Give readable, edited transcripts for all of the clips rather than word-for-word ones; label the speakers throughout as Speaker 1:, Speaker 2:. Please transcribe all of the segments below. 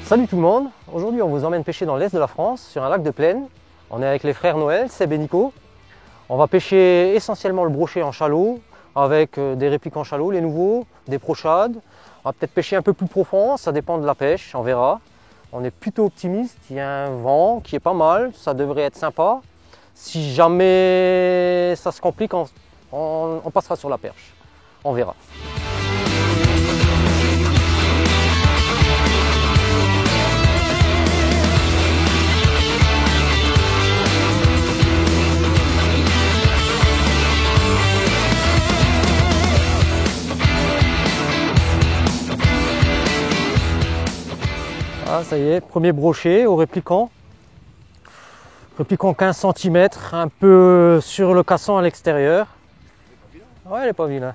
Speaker 1: Salut tout le monde, aujourd'hui on vous emmène pêcher dans l'est de la France, sur un lac de plaine. On est avec les frères Noël, Seb et Nico. On va pêcher essentiellement le brochet en chalot, avec des répliques en chalot, les nouveaux, des brochades. On va peut-être pêcher un peu plus profond, ça dépend de la pêche, on verra. On est plutôt optimiste, il y a un vent qui est pas mal, ça devrait être sympa. Si jamais ça se complique, on passera sur la perche, on verra. Ah, ça y est, premier brochet au répliquant. Répliquant 15 cm, un peu sur le cassant à l'extérieur. Ouais, elle est pas vilaine.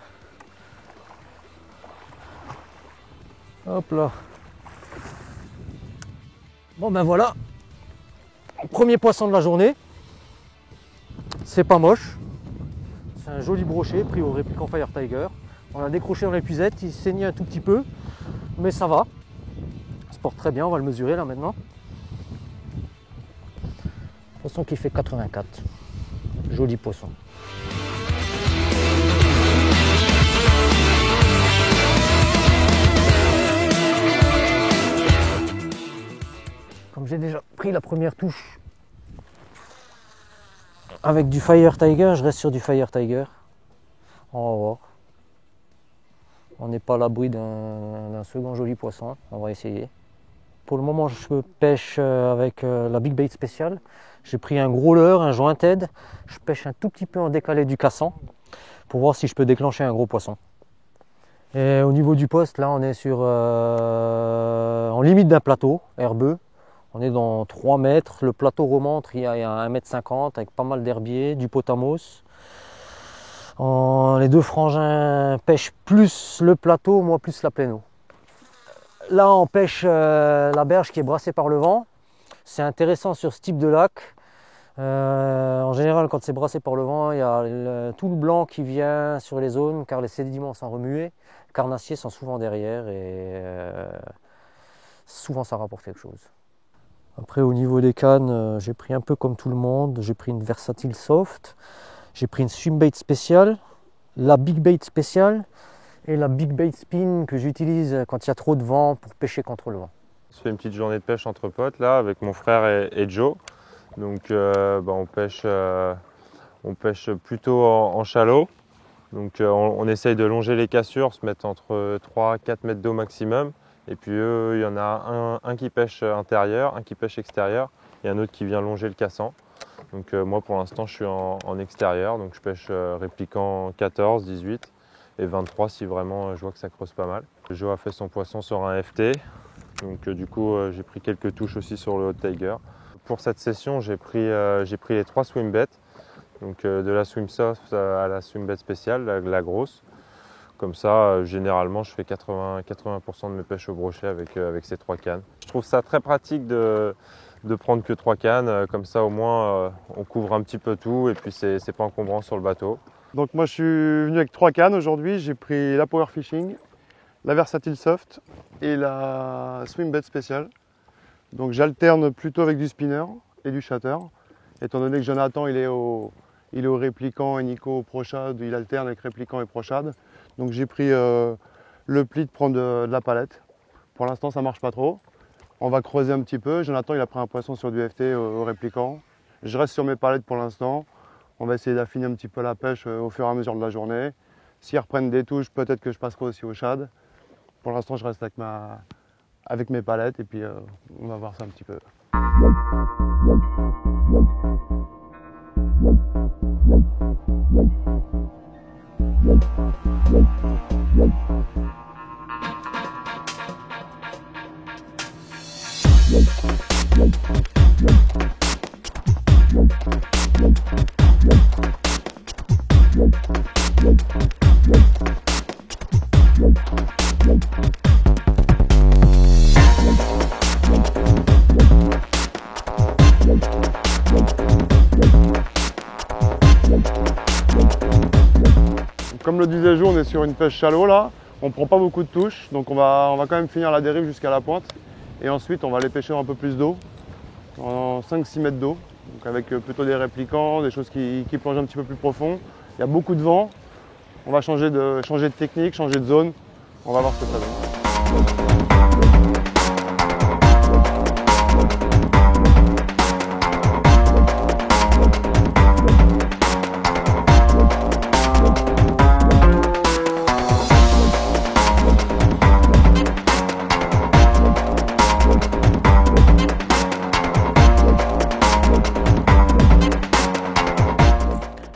Speaker 1: Hop là. Bon ben voilà. Premier poisson de la journée. C'est pas moche. C'est un joli brochet pris au répliquant Fire Tiger. On l'a décroché dans l'épuisette, il saignait un tout petit peu, mais ça va. Il se porte très bien, on va le mesurer là maintenant. Poisson qui fait 84. Joli poisson. Comme j'ai déjà pris la première touche avec du Fire Tiger, je reste sur du Fire Tiger. On va voir. On n'est pas à l'abri d'un second joli poisson, on va essayer. Pour le moment, je pêche avec la Big Bait spéciale. J'ai pris un gros leurre, un jointed. Je pêche un tout petit peu en décalé du cassant pour voir si je peux déclencher un gros poisson. Et au niveau du poste, là, on est sur en limite d'un plateau herbeux. On est dans 3 mètres. Le plateau remonte, il y a 1,50 m avec pas mal d'herbiers, du potamos. Les deux frangins pêchent plus le plateau, moi plus la pleine eau. Là, on pêche la berge qui est brassée par le vent. C'est intéressant sur ce type de lac. En général, quand c'est brassé par le vent, il y a tout le blanc qui vient sur les zones car les sédiments sont remués. Les carnassiers sont souvent derrière et souvent ça rapporte quelque chose. Après, au niveau des cannes, j'ai pris un peu comme tout le monde. J'ai pris une Versatile Soft. J'ai pris une Swim Bait spéciale, la Big Bait spéciale et la Big Bait Spin que j'utilise quand il y a trop de vent pour pêcher contre le vent.
Speaker 2: On se fait une petite journée de pêche entre potes là avec mon frère et Joe. Donc on pêche plutôt en chalot. Donc on essaye de longer les cassures, se mettre entre 3-4 mètres d'eau maximum. Et puis eux, il y en a un qui pêche intérieur, un qui pêche extérieur et un autre qui vient longer le cassant. Donc moi pour l'instant je suis en extérieur, donc je pêche répliquant 14, 18 et 23 si vraiment je vois que ça creuse pas mal. Joe a fait son poisson sur un FT, donc du coup j'ai pris quelques touches aussi sur le Hot Tiger. Pour cette session j'ai pris les 3 swim baits, donc de la swim soft à la swim bait spéciale, la grosse. Comme ça généralement je fais 80% de mes pêches au brochet avec ces 3 cannes. Je trouve ça très pratique de prendre que 3 cannes, comme ça au moins on couvre un petit peu tout et puis c'est pas encombrant sur le bateau.
Speaker 3: Donc moi je suis venu avec 3 cannes aujourd'hui, j'ai pris la Power Fishing, la Versatile Soft et la Swim Bait spéciale. Donc j'alterne plutôt avec du spinner et du shatter, étant donné que Jonathan il est au répliquant et Nico au brochade, il alterne avec répliquant et brochade. Donc j'ai pris le pli de prendre de la palette. Pour l'instant ça marche pas trop. On va creuser un petit peu. Jonathan il a pris un poisson sur du FT au répliquant. Je reste sur mes palettes pour l'instant. On va essayer d'affiner un petit peu la pêche au fur et à mesure de la journée. S'ils reprennent des touches, peut-être que je passerai aussi au shad. Pour l'instant je reste avec mes palettes et puis on va voir ça un petit peu. Comme le disait Jo, on est sur une pêche shallow là, on prend pas beaucoup de touches, donc on va quand même finir la dérive jusqu'à la pointe. Et ensuite, on va aller pêcher un peu plus d'eau, en 5-6 mètres d'eau, donc avec plutôt des réplicants, des choses qui plongent un petit peu plus profond. Il y a beaucoup de vent. On va changer de technique, changer de zone. On va voir ce que ça donne.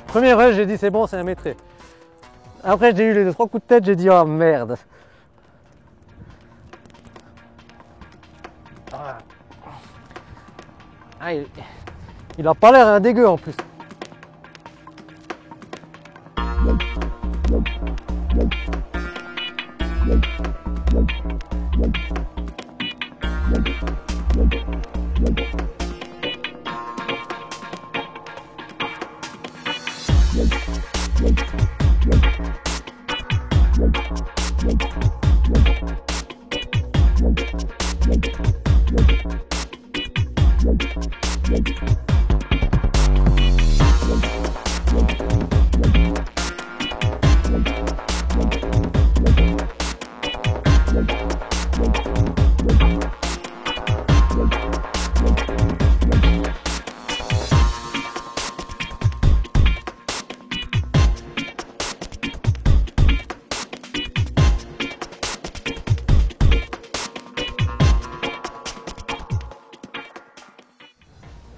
Speaker 1: Première rush, j'ai dit c'est bon, c'est un métré. Après j'ai eu les 2-3 coups de tête, j'ai dit oh merde. Ah, il a pas l'air dégueu en plus.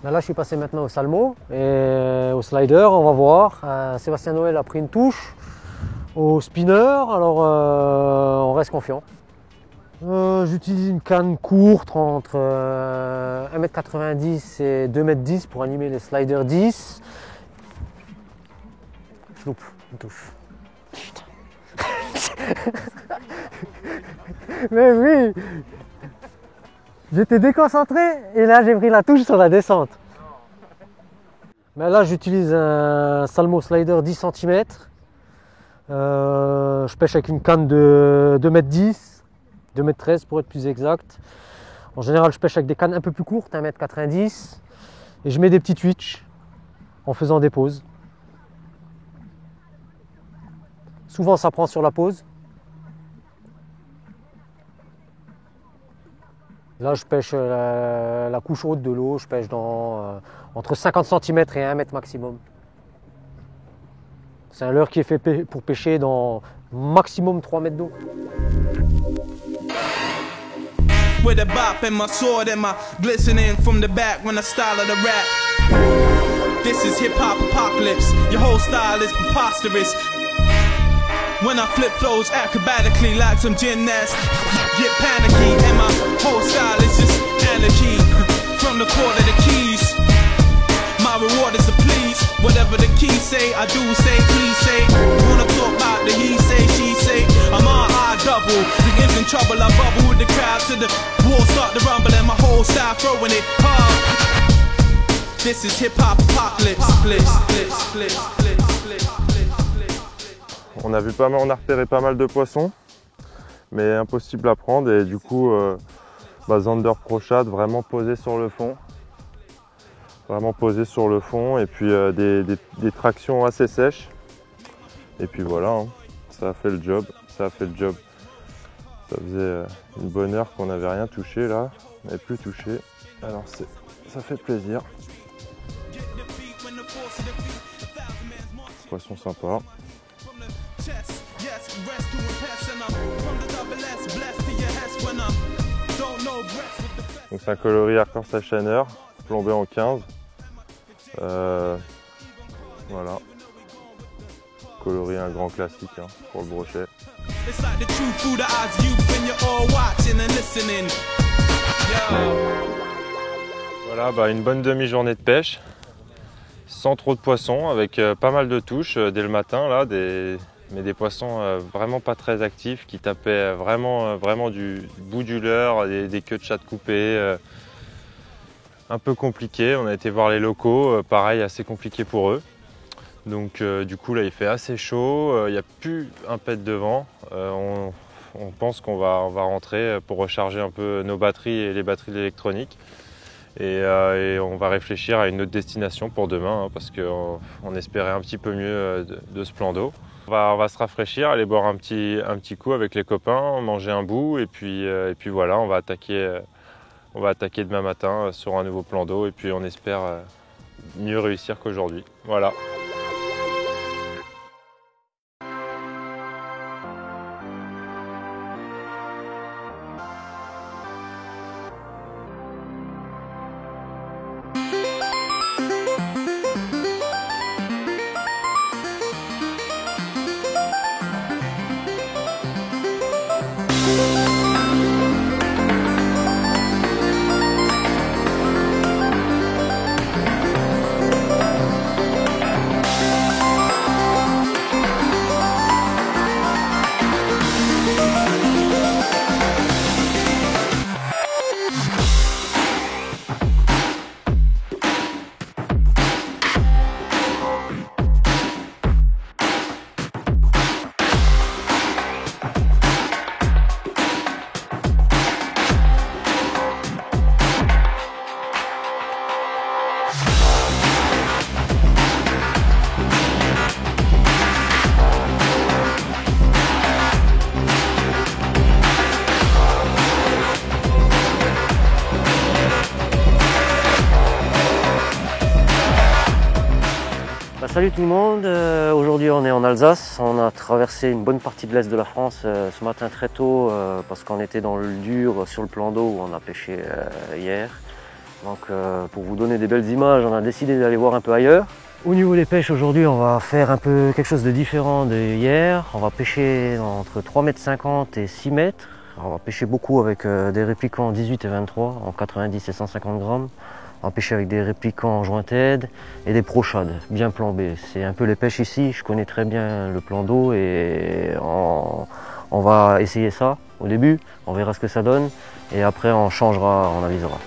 Speaker 1: Là, je suis passé maintenant au salmo et au slider, on va voir. Sébastien Noël a pris une touche au spinner, alors on reste confiant. J'utilise une canne courte entre 1,90 m et 2,10 m pour animer les sliders 10. Je loupe une touche. Putain. Mais oui! J'étais déconcentré et là j'ai pris la touche sur la descente. Mais là j'utilise un salmo slider 10 cm. Je pêche avec une canne de 2,10 m, 2,13 m pour être plus exact. En général je pêche avec des cannes un peu plus courtes, 1,90 m. Et je mets des petits twitch en faisant des pauses. Souvent ça prend sur la pause. Là, je pêche la couche haute de l'eau, je pêche dans entre 50 cm et 1 mètre maximum. C'est un leurre qui est fait pour pêcher dans maximum 3 mètres d'eau. With a bop and my sword and my glistening from the back when I style of the rap. This is hip hop apocalypse. Your whole style is preposterous. When I flip flows acrobatically like some gymnasts, get panicky, and my whole style is just anarchy. From the court of the keys, my reward is to please. Whatever the keys say, I do say, he say. Wanna talk about the he say, she say. I'm on I double, the ends in trouble. I bubble with the crowd till the war start to rumble, and my whole style throwing it hard. This is hip hop apocalypse.
Speaker 2: On a repéré pas mal de poissons, mais impossible à prendre, et du coup Zander Pro Shad vraiment posé sur le fond. Et puis des tractions assez sèches. Et puis voilà, hein, ça a fait le job. Ça faisait une bonne heure qu'on n'avait rien touché là, on n'avait plus touché. Alors ça fait plaisir. Poisson sympa. Donc c'est un coloris Arkansas Shiner, plombé en 15. Voilà. Coloris un grand classique hein, pour le brochet. Voilà, une bonne demi-journée de pêche. Sans trop de poissons, avec pas mal de touches dès le matin là, mais des poissons vraiment pas très actifs qui tapaient vraiment du bout du leurre, des queues de chatte coupées, un peu compliqué. On a été voir les locaux, pareil assez compliqué pour eux. Donc du coup là il fait assez chaud, il n'y a plus un pet de vent, on on pense qu'on va rentrer pour recharger un peu nos batteries et les batteries de l'électronique. Et on va réfléchir à une autre destination pour demain, hein, parce qu'on espérait un petit peu mieux de ce plan d'eau. On va se rafraîchir, aller boire un petit coup avec les copains, manger un bout, et puis voilà, on va attaquer demain matin sur un nouveau plan d'eau, et puis on espère mieux réussir qu'aujourd'hui. Voilà.
Speaker 1: Salut tout le monde, aujourd'hui on est en Alsace, on a traversé une bonne partie de l'est de la France ce matin très tôt parce qu'on était dans le dur sur le plan d'eau où on a pêché hier. Donc pour vous donner des belles images, on a décidé d'aller voir un peu ailleurs. Au niveau des pêches aujourd'hui, on va faire un peu quelque chose de différent de hier. On va pêcher entre 3,50 m et 6 m. On va pêcher beaucoup avec des répliquants 18 et 23 en 90 et 150 grammes. On va pêcher avec des répliquants en jointed et des prochades bien plombées. C'est un peu les pêches ici, je connais très bien le plan d'eau et on va essayer ça au début, on verra ce que ça donne et après on changera, on avisera.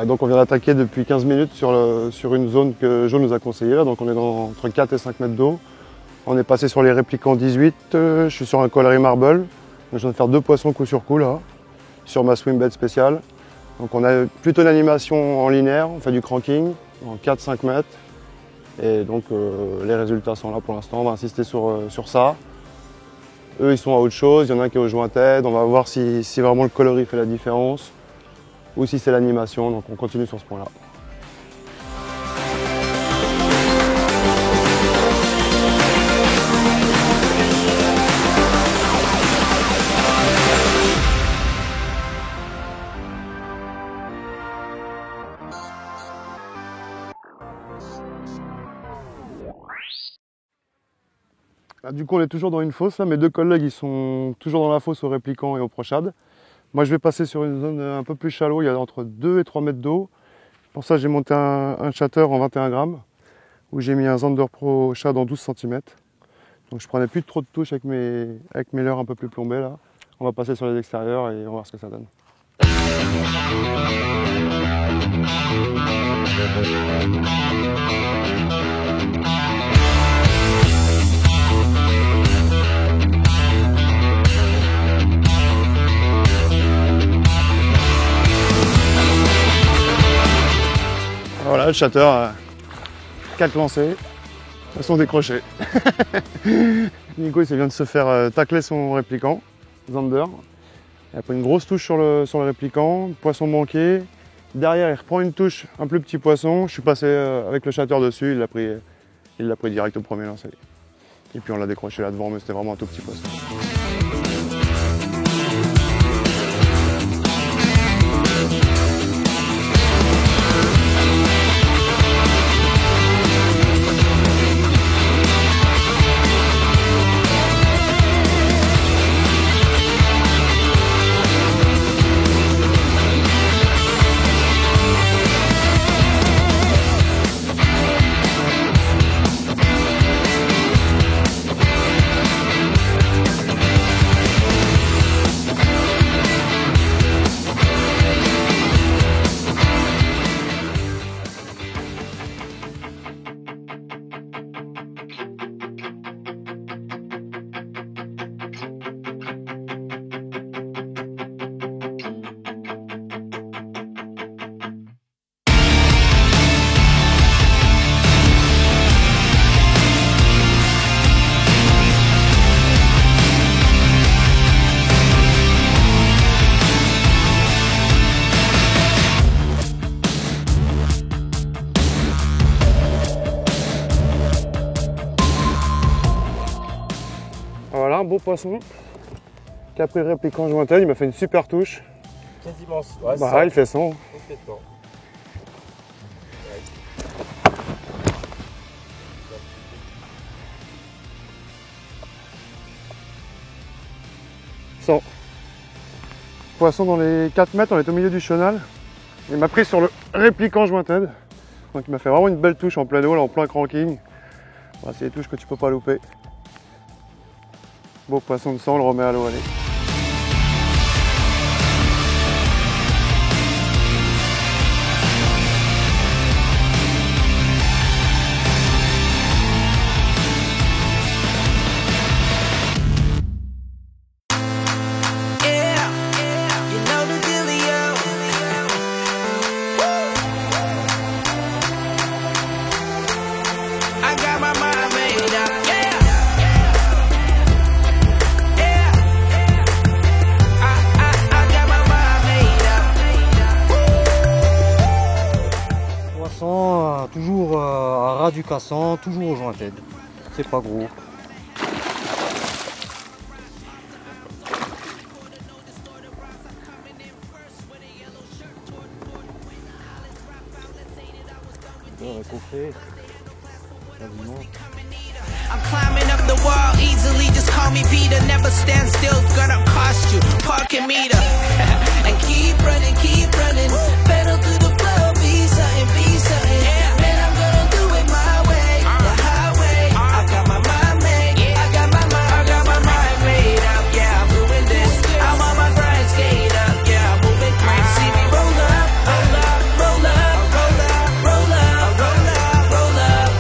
Speaker 3: Donc on vient d'attaquer depuis 15 minutes sur une zone que Jo nous a conseillée. Donc on est entre 4 et 5 mètres d'eau. On est passé sur les répliquants 18. Je suis sur un Collery Marble. Je viens de faire 2 poissons coup sur coup là, sur ma swim bait spéciale. Donc on a plutôt une animation en linéaire, on fait du cranking en 4-5 mètres. Et donc les résultats sont là pour l'instant, on va insister sur ça. Eux ils sont à autre chose, il y en a un qui est au jointed, on va voir si vraiment le coloris fait la différence ou si c'est l'animation, donc on continue sur ce point là. Du coup on est toujours dans une fosse, là. Mes 2 collègues ils sont toujours dans la fosse aux répliquants et aux prochades. Moi je vais passer sur une zone un peu plus shallow, il y a entre 2 et 3 mètres d'eau. Pour ça j'ai monté un chatter en 21 grammes où j'ai mis un Zander Pro Shad en 12 cm. Donc je prenais plus trop de touches avec mes leurres un peu plus plombés là. On va passer sur les extérieurs et on va voir ce que ça donne. Voilà, le chatter, 4 lancés, elles sont décrochées. Nico il vient de se faire tacler son répliquant, Zander. Il a pris une grosse touche sur le répliquant, poisson manqué. Derrière il reprend une touche, un plus petit poisson. Je suis passé avec le chatter dessus, il l'a pris direct au premier lancer. Et puis on l'a décroché là devant, mais c'était vraiment un tout petit poisson. Voilà, un beau poisson qui a pris le répliquant jointel, il m'a fait une super touche.
Speaker 2: Quasiment. Ouais,
Speaker 3: bah, il fait 100.
Speaker 2: Complètement.
Speaker 3: Poisson dans les 4 mètres, on est au milieu du chenal. Il m'a pris sur le répliquant jointel. Donc il m'a fait vraiment une belle touche en plein eau, là, en plein cranking. Voilà, c'est des touches que tu peux pas louper. Beau poisson de sang, on le remet à l'eau, allez.
Speaker 1: Toujours à ras du cassant, toujours au jointed. C'est pas gros. Bon, coffret, quasiment.
Speaker 4: I'm climbing up the wall easily, just call me Peter. Never stand still, gonna cost you parking meter. And keep running, pedal to the floor, be something, be something. Man, I'm gonna do it my way, the highway. I got my mind made, I got my mind made up. Yeah, I'm doing this, I'm on my grind, skate up. Yeah, I'm moving great, see me roll up, roll up, roll up, roll up, roll up, roll up, roll up.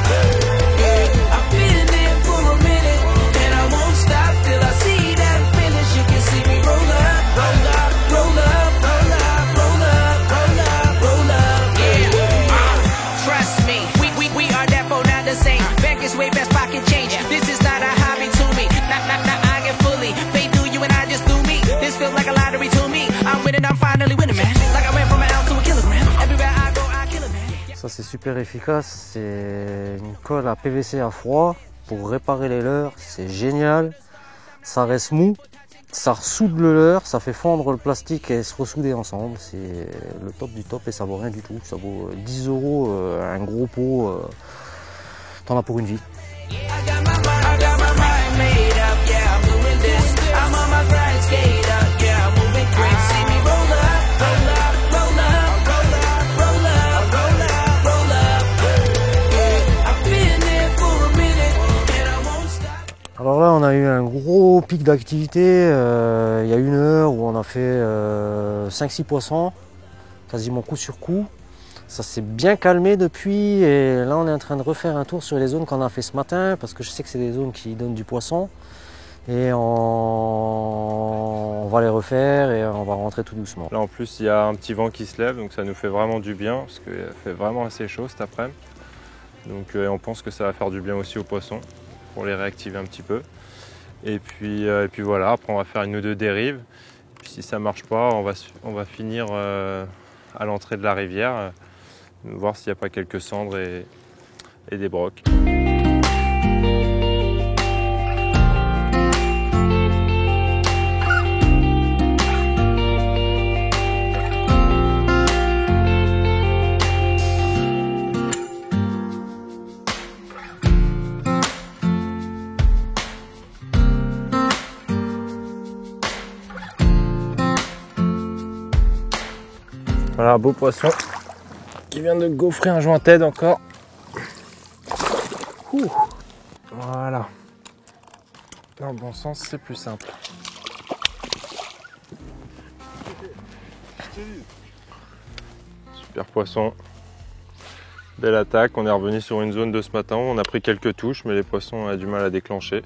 Speaker 4: Yeah, I've been there for a minute, and I won't stop till I see that finish. You can see me roll up, roll up, roll up, roll up, roll up, roll up, roll up. Yeah, trust me, we are therefore not the same. Back is way best pocket change. This is not a hobby to me. Not I get fully. They do you and I just do me. This feels like a lottery to me. I'm winning, I'm finally winning, man. Like I went from an ounce to a kilogram. Everywhere I go, I kill it, man.
Speaker 1: Ça c'est super efficace, c'est une colle à PVC à froid pour réparer les leurres, c'est génial. Ça reste mou, ça ressoude le leurre, ça fait fondre le plastique et se ressouder ensemble. C'est le top du top et ça vaut rien du tout. Ça vaut 10 € un gros pot, t'en as pour une vie.
Speaker 4: I got my mind made up. Yeah, I'm doing this. I'm on my grind, skate up. Yeah, I'm moving great. See me roll up, roll up, roll up, roll up, roll up, roll up, roll up. Yeah, I've been there for a minute, and I won't stop.
Speaker 1: Alors là on a eu un gros pic d'activité, il y a 1 heure où on a fait 5-6 poissons, quasiment coup sur coup. Ça s'est bien calmé depuis et là on est en train de refaire un tour sur les zones qu'on a fait ce matin parce que je sais que c'est des zones qui donnent du poisson et on va les refaire et on va rentrer tout doucement.
Speaker 2: Là en plus il y a un petit vent qui se lève donc ça nous fait vraiment du bien parce qu'il fait vraiment assez chaud cet après-midi. Donc on pense que ça va faire du bien aussi aux poissons pour les réactiver un petit peu. Et puis voilà, après on va faire une ou deux dérives. Et puis si ça ne marche pas, on va finir à l'entrée de la rivière, voir s'il n'y a pas quelques cendres et des brocs. Voilà un beau poisson qui vient de gaufrer un joint tête encore. Ouh. Voilà. Dans le bon sens, c'est plus simple. Super poisson. Belle attaque. On est revenu sur une zone de ce matin. On a pris quelques touches, mais les poissons ont du mal à déclencher.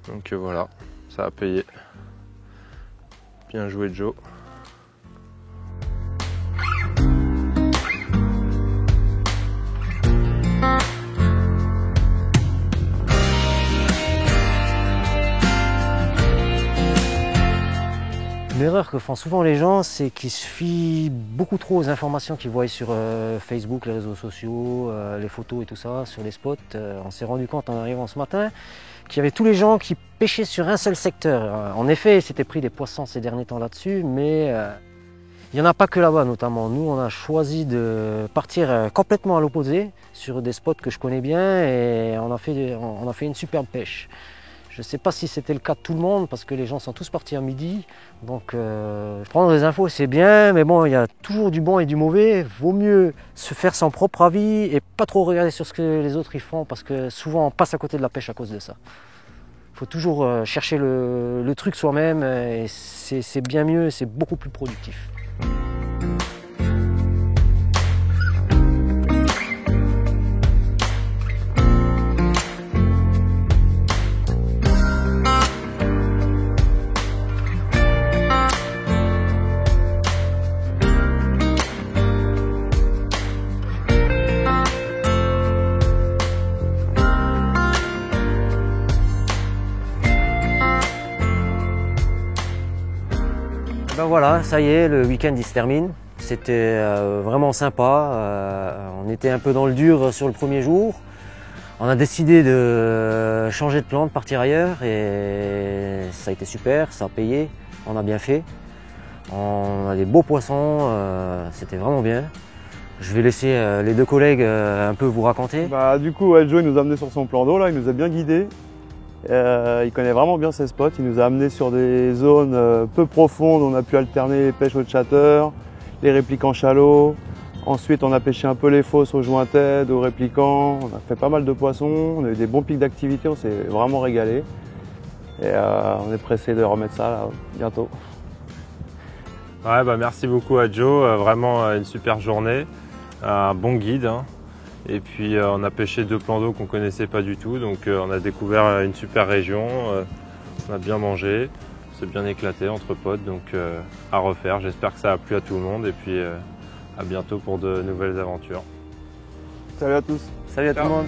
Speaker 2: Donc voilà, ça a payé. Bien joué Joe.
Speaker 1: L'erreur que font souvent les gens, c'est qu'ils se fient beaucoup trop aux informations qu'ils voient sur Facebook, les réseaux sociaux, les photos et tout ça, sur les spots. On s'est rendu compte en arrivant ce matin qu'il y avait tous les gens qui pêchaient sur un seul secteur. En effet, ils s'étaient pris des poissons ces derniers temps là-dessus, mais il n'y en a pas que là-bas notamment. Nous, on a choisi de partir complètement à l'opposé, sur des spots que je connais bien, et on a fait une superbe pêche. Je ne sais pas si c'était le cas de tout le monde parce que les gens sont tous partis à midi. Donc prendre des infos c'est bien, mais bon, il y a toujours du bon et du mauvais. Vaut mieux se faire son propre avis et pas trop regarder sur ce que les autres y font parce que souvent on passe à côté de la pêche à cause de ça. Il faut toujours chercher le truc soi-même et c'est bien mieux, c'est beaucoup plus productif. Ben voilà, ça y est, le week-end il se termine. C'était vraiment sympa. On était un peu dans le dur sur le premier jour. On a décidé de changer de plan, de partir ailleurs et ça a été super, ça a payé, on a bien fait. On a des beaux poissons, c'était vraiment bien. Je vais laisser les deux collègues un peu vous raconter.
Speaker 3: Bah, du coup, Joe il nous a amené sur son plan d'eau, là, il nous a bien guidés. Il connaît vraiment bien ses spots, il nous a amené sur des zones peu profondes, on a pu alterner les pêches au chatter, les répliquants shallow. Ensuite on a pêché un peu les fosses au joint-tête, aux répliquants, on a fait pas mal de poissons, on a eu des bons pics d'activité, on s'est vraiment régalé. Et on est pressé de remettre ça là, bientôt.
Speaker 2: Ouais, bah merci beaucoup à Joe, vraiment une super journée, un bon guide. Hein. Et puis on a pêché deux plans d'eau qu'on ne connaissait pas du tout, donc on a découvert une super région, on a bien mangé, on s'est bien éclaté entre potes, donc à refaire. J'espère que ça a plu à tout le monde et puis à bientôt pour de nouvelles aventures.
Speaker 3: Salut à tous.
Speaker 1: Salut à tout le monde.